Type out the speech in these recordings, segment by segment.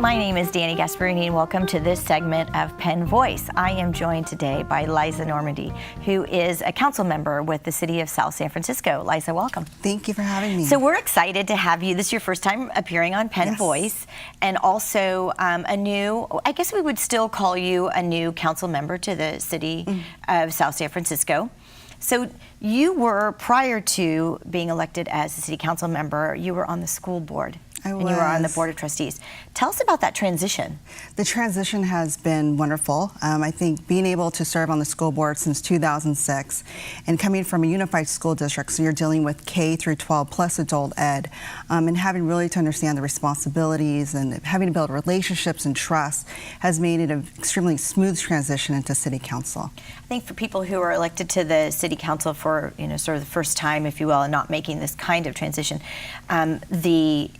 My name is Dani Gasparini, and welcome to this segment of Penn Voice. I am joined today by Liza Normandy, who is a council member with the City of South San Francisco. Liza, welcome. Thank you for having me. So we're excited to have you. This is your first time appearing on Penn Voice, and also a new, I guess we would still call you a new council member to the City of South San Francisco. So you were, prior to being elected as a city council member, you were on the school board. And you were on the Board of Trustees. Tell us about that transition. The transition has been wonderful. I think being able to serve on the school board since 2006 and coming from a unified school district, so you're dealing with K through 12 plus adult ed, and having really to understand the responsibilities and having to build relationships and trust has made it an extremely smooth transition into city council. I think for people who are elected to the city council for, sort of the first time, if you will, and not making this kind of transition, the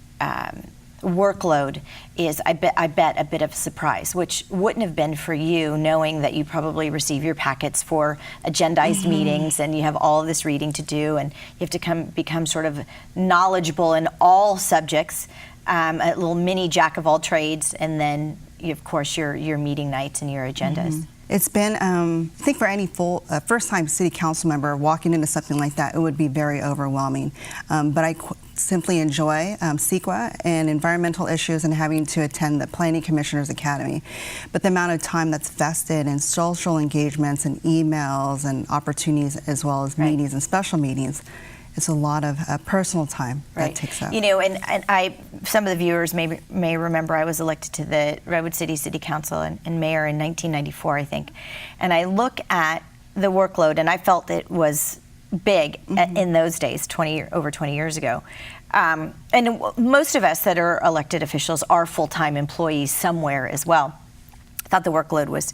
workload is, I bet, a bit of a surprise, which wouldn't have been for you, knowing that you probably receive your packets for agendized meetings, and you have all of this reading to do, and you have to become sort of knowledgeable in all subjects, a little mini jack of all trades, and then, of course, your meeting nights and your agendas. It's been, I think for any first-time city council member walking into something like that, it would be very overwhelming. But I simply enjoy CEQA and environmental issues and having to attend the Planning Commissioners Academy. But the amount of time that's vested in social engagements and emails and opportunities, as well as meetings and special meetings, it's a lot of personal time that takes up. And some of the viewers may remember I was elected to the Redwood City City Council and mayor in 1994, I think. And I look at the workload, and I felt it was big in those days, over 20 years ago. And most of us that are elected officials are full-time employees somewhere as well. I thought the workload was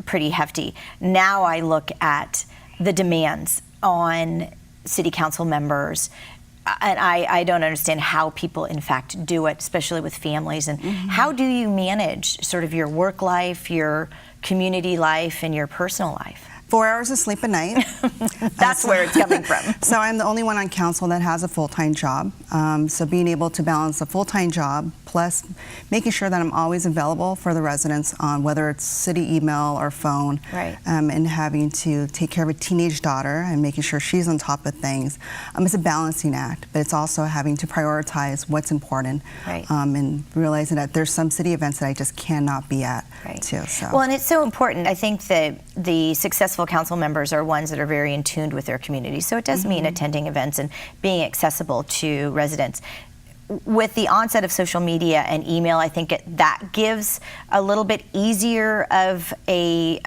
pretty hefty. Now I look at the demands on city council members, and I don't understand how people in fact do it, especially with families. And how do you manage sort of your work life, your community life, and your personal life? 4 hours of sleep a night. That's where it's coming from. So I'm the only one on council that has a full-time job. So being able to balance a full-time job plus making sure that I'm always available for the residents on whether it's city email or phone, and having to take care of a teenage daughter and making sure she's on top of things. It's a balancing act, but it's also having to prioritize what's important, and realizing that there's some city events that I just cannot be at too. So. Well, and it's so important. I think that the successful council members are ones that are very in tune with their community. So it does mean attending events and being accessible to residents. With the onset of social media and email, I think that gives a little bit easier of a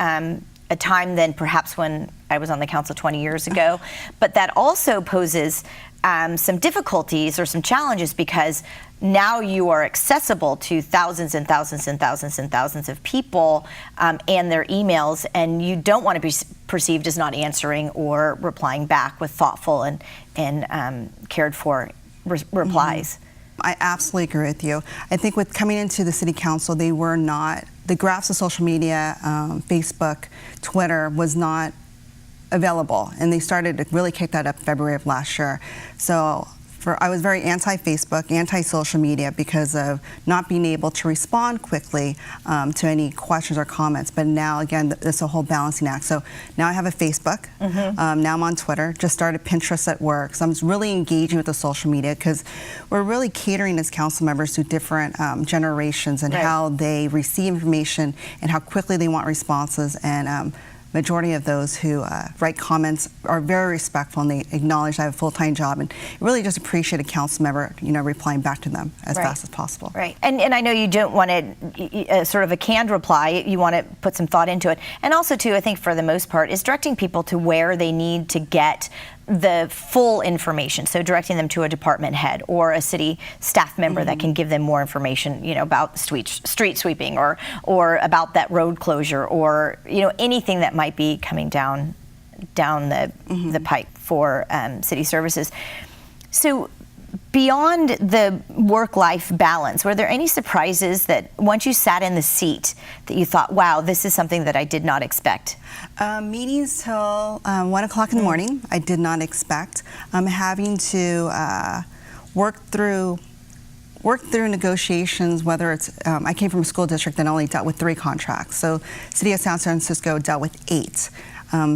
time than perhaps when I was on the council 20 years ago. But that also poses some difficulties or some challenges, because now you are accessible to thousands and thousands and thousands and thousands of people and their emails, and you don't want to be perceived as not answering or replying back with thoughtful and cared for replies. I absolutely agree with you. I think with coming into the city council, they were not, the graphs of social media, Facebook, Twitter was not available, and they started to really kick that up February of last year. So I was very anti-Facebook, anti-social media because of not being able to respond quickly to any questions or comments. But now, again, it's a whole balancing act. So now I have a Facebook. Now I'm on Twitter. Just started Pinterest at work. So I'm really engaging with the social media because we're really catering as council members to different generations and how they receive information and how quickly they want responses. And majority of those who write comments are very respectful, and they acknowledge I have a full-time job, and really just appreciate a council member, replying back to them as fast as possible. And I know you don't want to sort of a canned reply. You want to put some thought into it. And also, too, I think for the most part, is directing people to where they need to get the full information. So directing them to a department head or a city staff member that can give them more information, about street sweeping or about that road closure or, anything that might be coming down the pipe for city services. So beyond the work-life balance, were there any surprises that once you sat in the seat that you thought, wow, this is something that I did not expect? Meetings till 1 o'clock in the morning, I did not expect. Having to work through worked through negotiations, whether it's, I came from a school district that only dealt with 3 contracts. So City of San Francisco dealt with 8.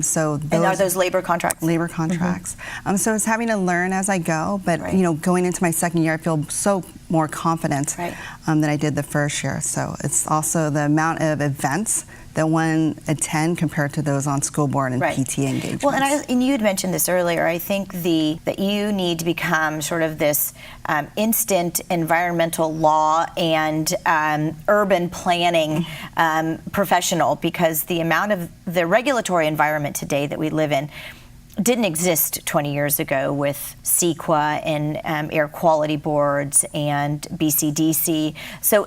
So and are those labor contracts? Labor contracts. So it's having to learn as I go, but Right. you know, going into my second year, I feel so more confident Right. than I did the first year. So it's also the amount of events that one attend compared to those on school board and Right. PTA engagements. Well, and you had mentioned this earlier. I think that you need to become sort of this instant environmental law and urban planning professional, because the amount of the regulatory environment today that we live in didn't exist 20 years ago with CEQA and air quality boards and BCDC. So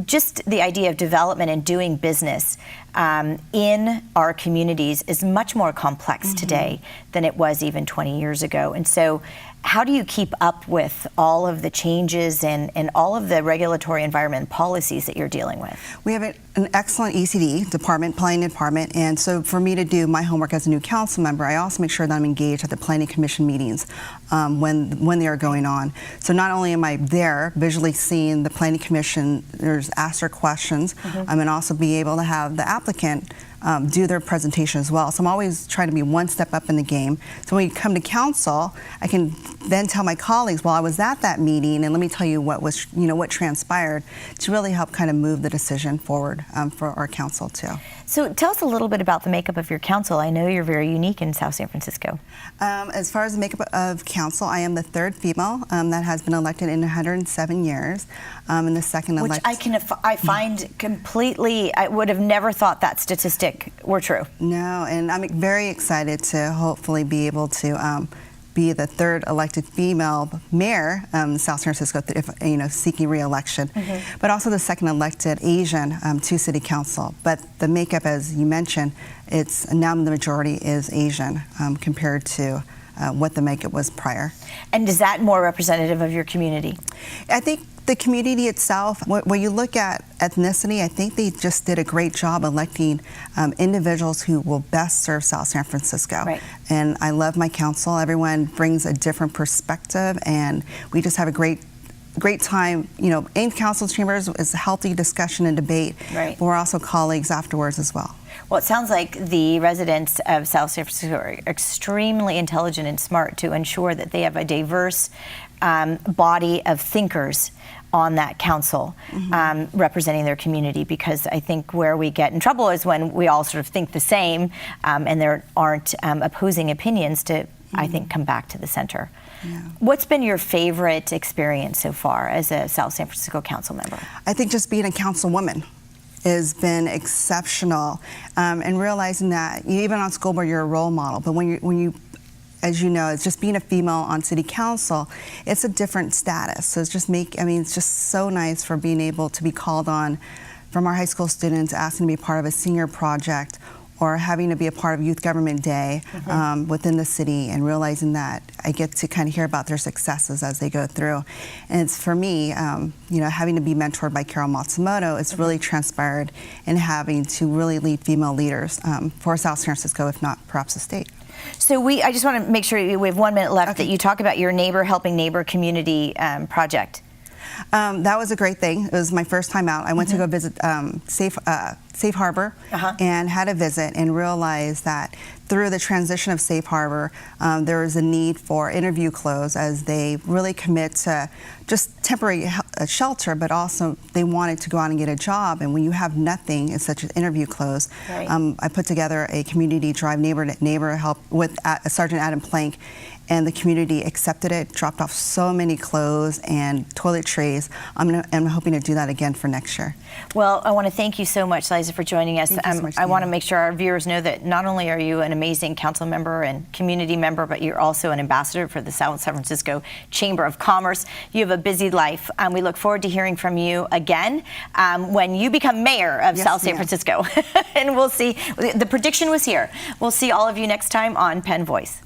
just the idea of development and doing business in our communities is much more complex today than it was even 20 years ago. And so how do you keep up with all of the changes and all of the regulatory environment policies that you're dealing with? We have an excellent ECD department, planning department, and so for me to do my homework as a new council member, I also make sure that I'm engaged at the planning commission meetings when they are going on. So not only am I there visually seeing the planning commission, there's ask their questions, and also be able to have the applicant do their presentation as well. So I'm always trying to be one step up in the game. So when you come to council, I can then tell my colleagues, well, I was at that meeting, and let me tell you what was, what transpired, to really help kind of move the decision forward for our council too. So tell us a little bit about the makeup of your council. I know you're very unique in South San Francisco. As far as the makeup of council, I am the 3rd female that has been elected in 107 years, and the second elected. Which I find completely, I would have never thought that statistic were true. No, and I'm very excited to hopefully be able to be the 3rd elected female mayor South San Francisco, if, seeking re-election, but also the 2nd elected Asian to City Council. But the makeup, as you mentioned, it's now the majority is Asian compared to what the makeup was prior. And is that more representative of your community? I think the community itself, when you look at ethnicity, I think they just did a great job electing individuals who will best serve South San Francisco. Right. And I love my council. Everyone brings a different perspective, and we just have a great time. In council chambers is a healthy discussion and debate. Right. But we're also colleagues afterwards as well. Well, it sounds like the residents of South San Francisco are extremely intelligent and smart to ensure that they have a diverse body of thinkers on that council representing their community, because I think where we get in trouble is when we all sort of think the same and there aren't opposing opinions to, I think, come back to the center. Yeah. What's been your favorite experience so far as a South San Francisco council member? I think just being a councilwoman has been exceptional, and realizing that even on school board you're a role model, but when you as you know, it's just being a female on city council, it's a different status. So it's just so nice for being able to be called on from our high school students asking to be part of a senior project, or having to be a part of Youth Government Day within the city, and realizing that I get to kind of hear about their successes as they go through. And it's for me, having to be mentored by Carol Matsumoto, it's really transpired in having to really lead female leaders for South San Francisco, if not perhaps the state. So I just want to make sure we have 1 minute left, that you talk about your Neighbor Helping Neighbor community project. That was a great thing. It was my first time out. I went to go visit Safe Harbor and had a visit, and realized that through the transition of Safe Harbor, there was a need for interview clothes, as they really commit to just temporary shelter, but also they wanted to go out and get a job. And when you have nothing, it's such as interview clothes. Right. I put together a community drive, neighbor help with Sergeant Adam Plank, and the community accepted it, dropped off so many clothes and toiletries. I'm hoping to do that again for next year. Well, I want to thank you so much, Liza, for joining us. Thank you so much, I want to make sure our viewers know that not only are you an amazing council member and community member, but you're also an ambassador for the South San Francisco Chamber of Commerce. You have a busy life. We look forward to hearing from you again when you become mayor of South San Francisco. And we'll see. The prediction was here. We'll see all of you next time on Penn Voice.